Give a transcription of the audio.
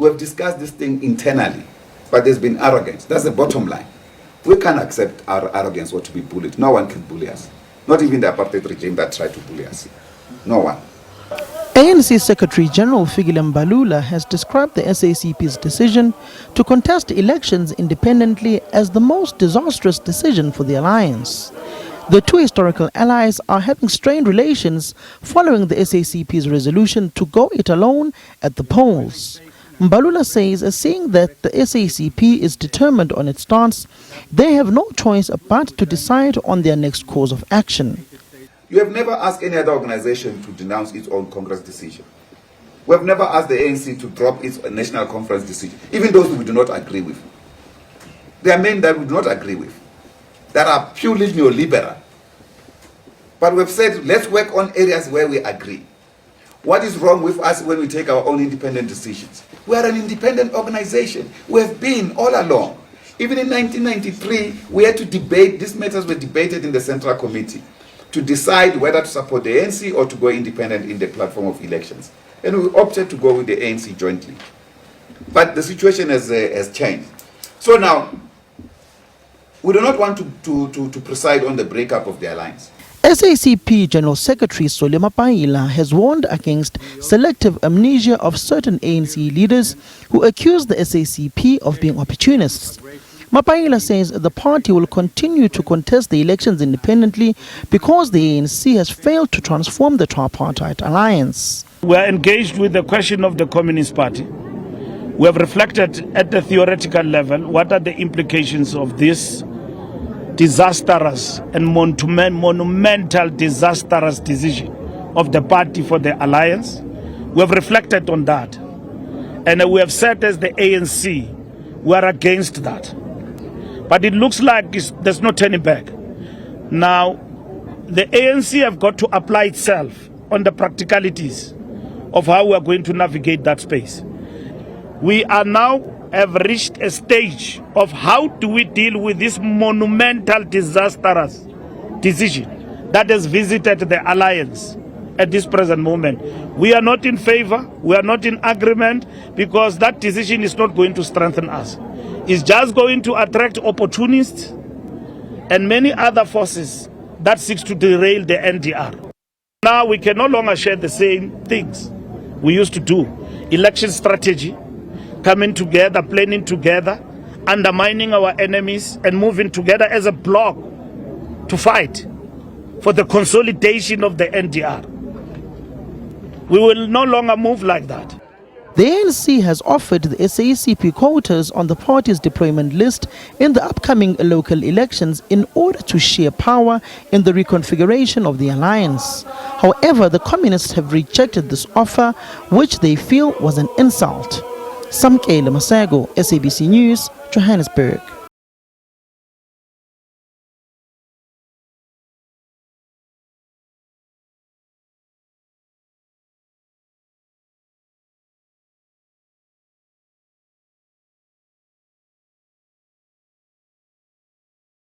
We have discussed this thing internally, but there's been arrogance. That's the bottom line. We can't accept our arrogance or to be bullied. No one can bully us. Not even the apartheid regime that tried to bully us. No one. ANC Secretary General Fikile Mbalula has described the SACP's decision to contest elections independently as the most disastrous decision for the alliance. The two historical allies are having strained relations following the SACP's resolution to go it alone at the polls. Mbalula says, seeing that the SACP is determined on its stance, they have no choice but to decide on their next course of action. You have never asked any other organization to denounce its own Congress decision. We have never asked the ANC to drop its national conference decision, even those we do not agree with. There are men that we do not agree with, that are purely neoliberal. But we've said, let's work on areas where we agree. What is wrong with us when we take our own independent decisions? We are an independent organization. We have been all along. Even in 1993, we had to debate, these matters were debated in the Central Committee to decide whether to support the ANC or to go independent in the platform of elections. And we opted to go with the ANC jointly. But the situation has changed. So now, we do not want to preside on the breakup of the alliance. SACP General Secretary Mbalula has warned against selective amnesia of certain ANC leaders who accuse the SACP of being opportunists. Mbalula says the party will continue to contest the elections independently because the ANC has failed to transform the tripartite alliance. We are engaged with the question of the Communist Party. We have reflected at the theoretical level what are the implications of this disastrous and monumental disastrous decision of the party for the alliance. We have reflected on that. And we have said as the ANC, we are against that. But it looks like there's no turning back. Now, the ANC have got to apply itself on the practicalities of how we are going to navigate that space. We are now have reached a stage of how do we deal with this monumental disastrous decision that has visited the alliance at this present moment. We are not in favor, we are not in agreement, because that decision is not going to strengthen us. It's just going to attract opportunists and many other forces that seeks to derail the NDR. Now we can no longer share the same things we used to do. Election strategy, coming together, planning together, undermining our enemies and moving together as a bloc to fight for the consolidation of the NDR. We will no longer move like that. The ANC has offered the SACP quotas on the party's deployment list in the upcoming local elections in order to share power in the reconfiguration of the alliance. However, the communists have rejected this offer, which they feel was an insult. Fikile, SABC News, Johannesburg.